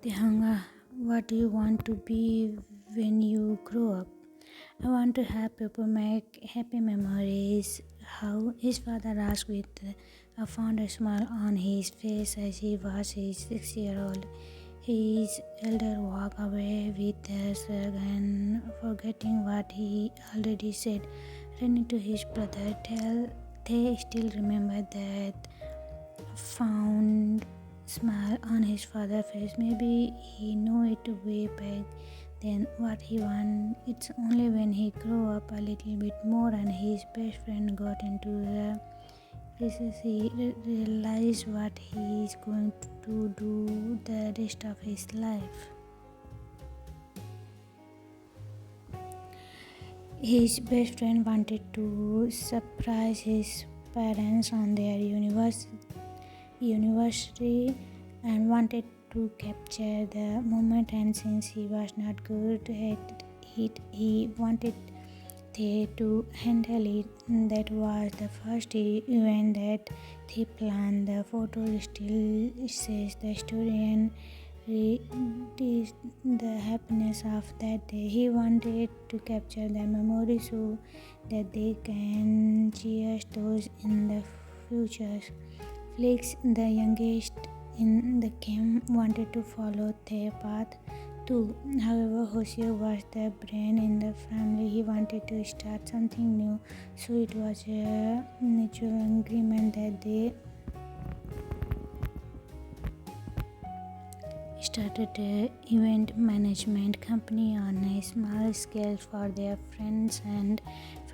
Taehyung, what do you want to be when you grow up? I want to help people make happy memories. How his father asked with a fond smile on his face as he was his 6-year-old. His elder walked away with a shrug and forgetting what he already said, running to his brother. They still remember that fond smile on his father's face. Maybe he knew it way back then what he wanted. It's only when he grew up a little bit more and his best friend got into the crisis he realized what he is going to do the rest of his life. His best friend wanted to surprise his parents on their university and wanted to capture the moment, and since he was not good at it, he wanted they to handle it. That was the first event that they planned. The photo still says the story and the happiness of that day. He wanted to capture the memory so that they can cherish those in the future. Felix, the youngest in the camp, wanted to follow their path too. However, Hoshio was the brain in the family. He wanted to start something new, so it was a mutual agreement that they started an event management company on a small scale for their friends and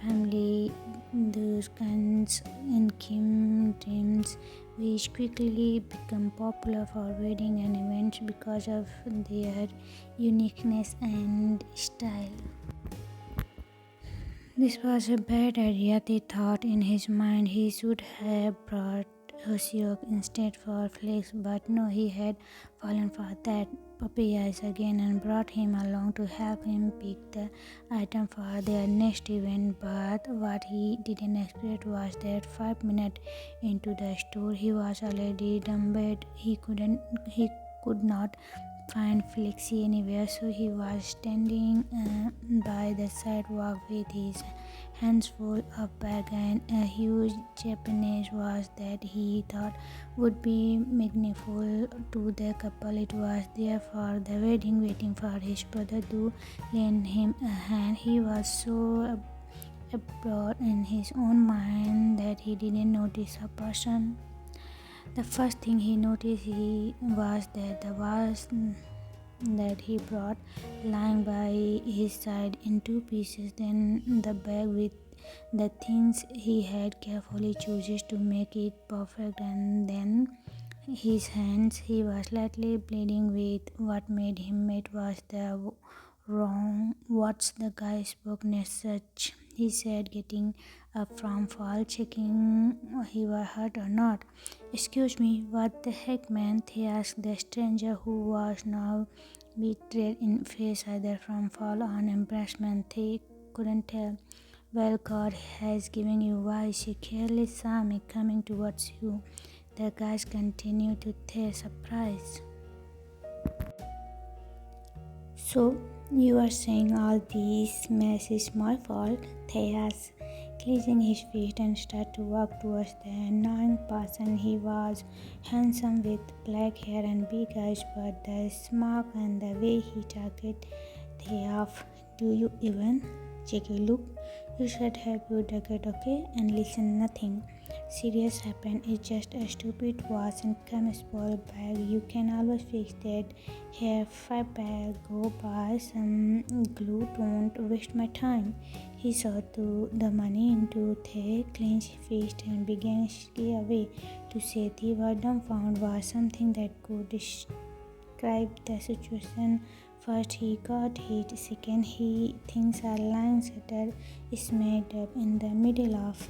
family. Those kinds in Kim dreams, which quickly become popular for wedding and events because of their uniqueness and style. This was a bad idea, they thought in his mind. He should have brought Hoseok instead for Felix, but no, he had fallen for that puppy eyes again and brought him along to help him pick the item for their next event. But what he didn't expect was that 5 minutes into the store, he was already dumbed. He could not find Flexi anywhere, so he was standing by the sidewalk with his hands full of bag and a huge Japanese watch that he thought would be meaningful to the couple. It was there for the wedding, waiting for his brother to lend him a hand. He was so absorbed in his own mind that he didn't notice a person. The first thing he noticed was that the vase that he brought lying by his side in two pieces. Then the bag with the things he had carefully chooses to make it perfect, and then his hands. He was slightly bleeding with what made him it was the wrong. What's the guy spoke next such? He said, getting up from fall, checking he was hurt or not. Excuse me, what the heck, man? He asked the stranger, who was now betrayed in face either from fall or embarrassment. They couldn't tell. Well, God has given you wise. You clearly saw me coming towards you. The guys continued to their surprise. So, you are saying all this mess is my fault? They asked, clenching his fist and started to walk towards the annoying person. He was handsome with black hair and big eyes, but the smirk and the way he targeted they off. Do you even check your look? You should have your jacket, okay? And listen, nothing serious happened. It's just a stupid watch and come spoil bag. You can always fix that. Here, 5 bag. Go buy some glue. Don't waste my time. He saw the money into the clenched fist and began to away. To say they were dumbfounded was something that could describe the situation. First, he got hit. Second, he thinks a line shutter is made up in the middle of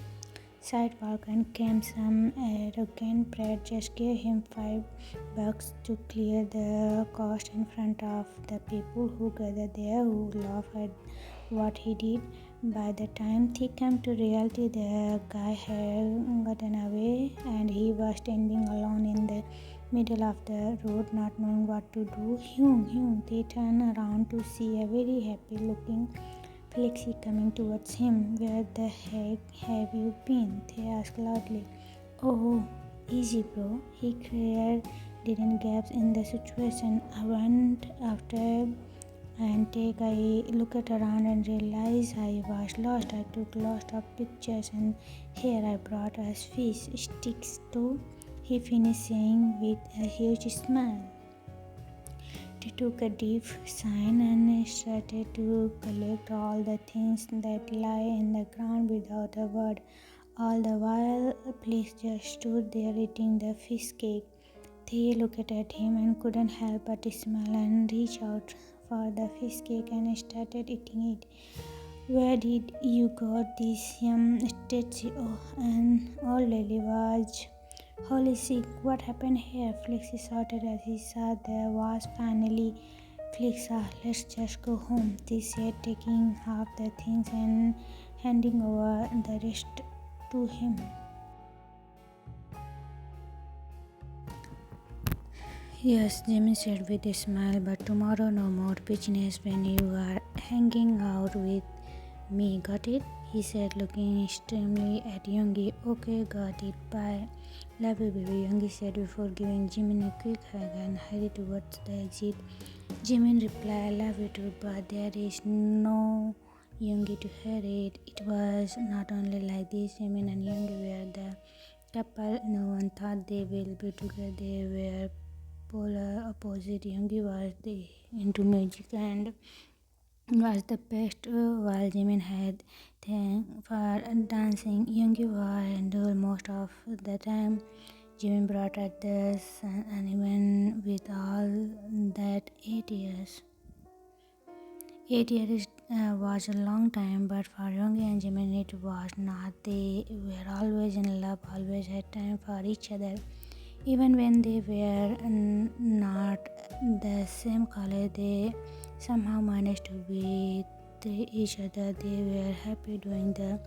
sidewalk and came some arrogant brat just gave him $5 to clear the cost in front of the people who gathered there, who laughed at what he did. By the time he came to reality, the guy had gotten away and he was standing alone in the middle of the road, not knowing what to do. Hyung, they turn around to see a very happy-looking Flexi coming towards him. Where the heck have you been? They ask loudly. Oh, easy, bro. He cleared, didn't gasp in the situation. I went after and take a look at around and realized I was lost. I took lots of pictures and here I brought us fish sticks too. He finished saying with a huge smile. They took a deep sigh and started to collect all the things that lie in the ground without a word. All the while, Please just stood there eating the fish cake. They looked at him and couldn't help but smile and reach out for the fish cake and started eating it. Where did you got this statue? Oh, an old lady was holy sick. What happened here? Flexi shouted as he saw there was finally Flexa. Let's just go home, they said, taking half the things and handing over the rest to him. Yes, Jimmy said with a smile, but tomorrow no more business when you are hanging out with me, got it? He said, looking extremely at Youngie. Okay, got it, bye. Love you, baby, Youngie said before giving Jimin a quick hug and hurried towards the exit. Jimin replied, I love you too, but there is no Youngie to hear it. It was not only like this, Jimin and Youngie were the couple no one thought they will be together. They were polar opposite. Youngie was into music and was the best, while Jimin had thing for dancing. Youngie was indoor most of the time. Jimin brought at this and even with all that 8 years. 8 years was a long time, but for Youngie and Jimin it was not. They were always in love, always had time for each other. Even when they were not the same college, they somehow managed to be with each other. They were happy doing the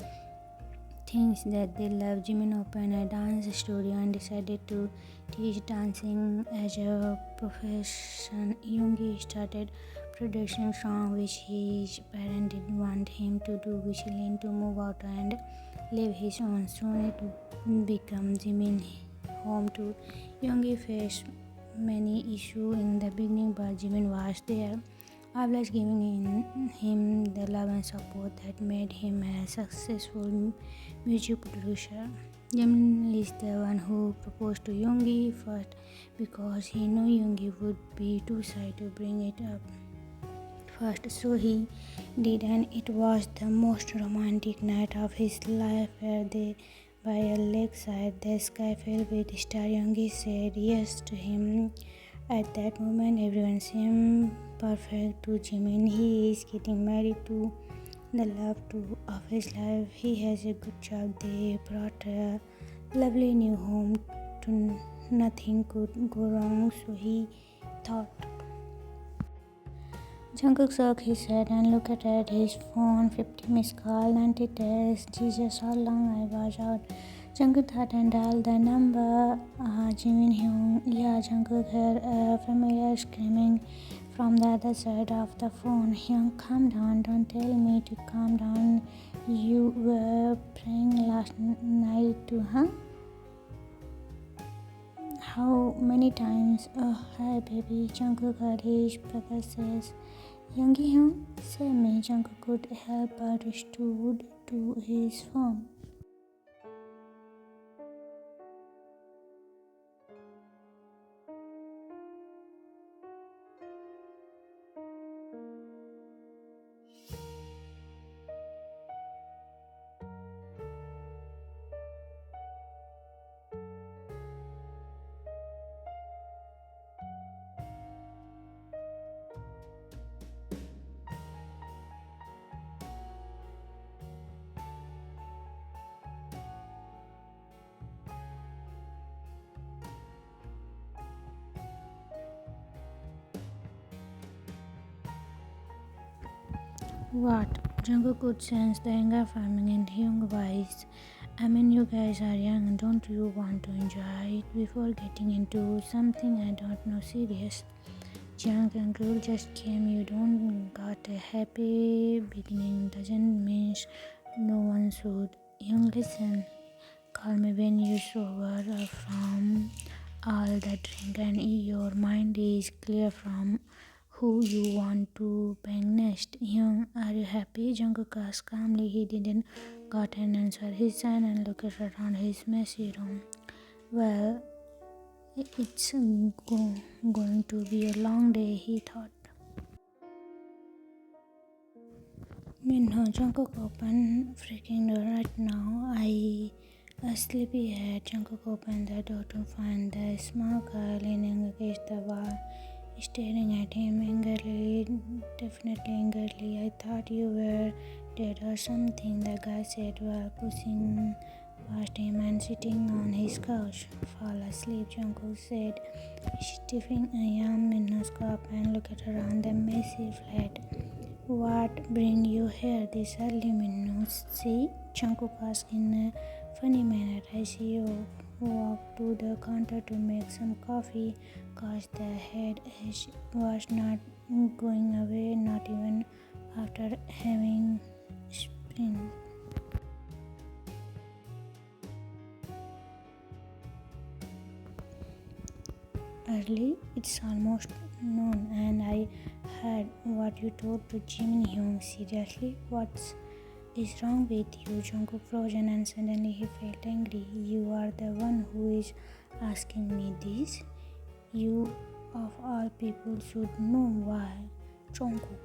things that they loved. Jimin opened a dance studio and decided to teach dancing as a profession. Yoongi started producing songs which his parents didn't want him to do, wishing to move out and live his own. Soon it became Jimin's home too. Yoongi faced many issues in the beginning, but Jimin was there, always giving him the love and support that made him a successful music producer. Jimin is the one who proposed to Yoongi first because he knew Yoongi would be too shy to bring it up first, so he did, and it was the most romantic night of his life where they by a lakeside, the sky filled with stars. Yoongi said yes to him. At that moment, everyone seemed perfect to Jimin. He is getting married to the love of his life. He has a good job. They brought a lovely new home. To nothing could go wrong, so he thought. Jungkook shook his head and looked at his phone. 50 missed call, 90 texts. Jesus, how long I was out. Jungkook thought and dialed the number. Jimin Hyung. Yeah, Jungkook heard a familiar screaming from the other side of the phone. Hyung, calm down. Don't tell me to calm down. You were praying last night too, huh? How many times? Oh, hi baby. Jungkook heard his brother says. Youngie Hyung, save me. Jungkook could help but stood to his phone. What? Jungkook could sense the anger forming in Hyung's voice. I mean, you guys are young, don't you want to enjoy it before getting into something I don't know serious? Young and girl just came, you don't got a happy beginning doesn't mean no one should. Young, listen, call me when you sober from all the drink and your mind is clear from who you want to bang next. Young, are you happy? Jungkook asked calmly. He didn't got an answer. He sighed and looked around his messy room. Well, it's going to be a long day, he thought. Minho, Jungkook opened freaking door right now. A sleepyhead. Jungkook opened the door to find the small guy leaning against the wall, staring at him angrily, definitely angrily. I thought you were dead or something, the guy said while pushing past him and sitting on his couch. Fall asleep, Jungkook said, stiffing a young Minho's cup and looked around the messy flat. What bring you here this early, Minho? See, Jungkook asked in a funny manner as he walked to the counter to make some coffee, cause the headache was not going away, not even after having sprint. Early, it's almost noon, and I heard what you told to Jim Hyung. Seriously, what is wrong with you? Jungkook frozen and suddenly he felt angry. You are the one who is asking me this. You, of all people, should know why. Jungkook,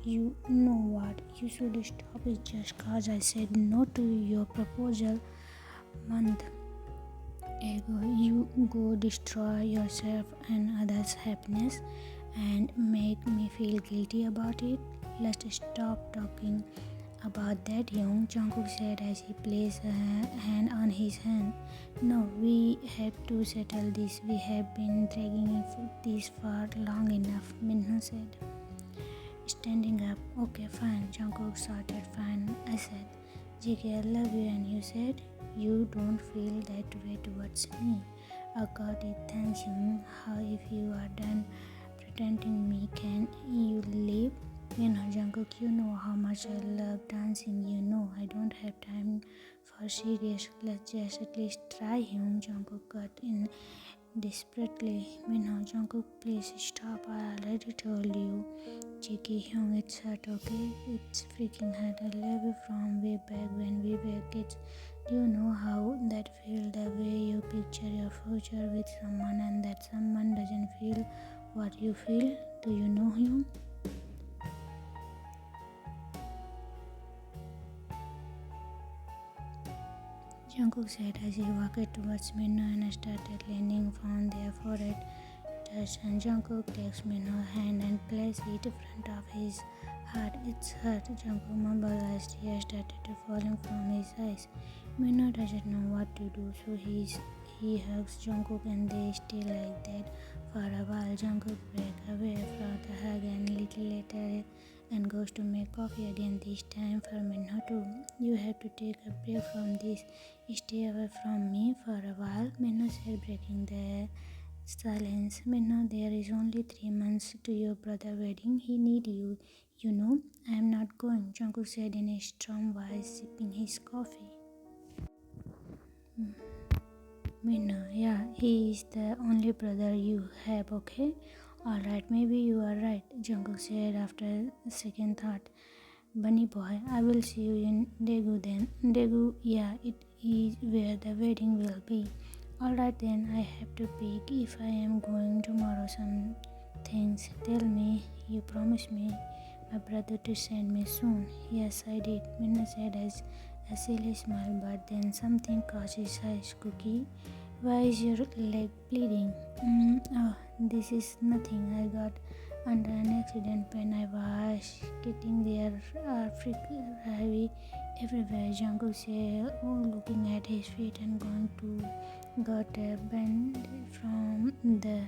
you know what? You should stop it just cause I said no to your proposal month ago. You go destroy yourself and others' happiness and make me feel guilty about it. Let's stop talking about that, Young, Jungkook said as he placed a hand on his hand. No, we have to settle this. We have been dragging this for long enough, Minho said. Standing up, okay, fine, Jungkook started, fine, I said. JK, I love you, and you said you don't feel that way towards me. I got it, thanks you. How if you are done pretending me, can you leave? Jungkook, you know how much I love dancing, you know I don't have time for serious. Let's just at least try him. Jungkook got in desperately. Jungkook, please stop, I already told you. JK Hyung, it's hurt, okay? It's freaking hurt. I love you from way back when we were kids. Do you know how that feels? The way you picture your future with someone and that someone doesn't feel what you feel. Do you know him? Jungkook said as he walked towards Minho and started leaning on their forehead. And Jungkook takes Minho's hand and places it in front of his heart. It's hurt. Jungkook mumbled as tears started falling from his eyes. Minho doesn't know what to do, so he hugs Jungkook and they stay like that for a while. Jungkook breaks away from the hug and little later and goes to make coffee again, this time for Minho too. You have to take a break from this. Stay away from me for a while, Minho said, breaking the silence. Minho, there is only 3 months to your brother's wedding. He need you. You know, I am not going, Jungkook said in a strong voice, sipping his coffee. Minho, yeah, he is the only brother you have, okay? Alright, maybe you are right, Jungkook said after a second thought. Bunny boy, I will see you in Daegu then. Daegu, yeah, it is where the wedding will be. Alright then, I have to pick if I am going tomorrow. Some things. Tell me, you promised me, my brother, to send me soon. Yes, I did, Minho said as a silly smile, but then something caught his eyes. Cookie, why is your leg bleeding? Oh, this is nothing. I got under an accident when I was getting there. Freak heavy everywhere, Jungkook said, looking at his feet and going to got a band from the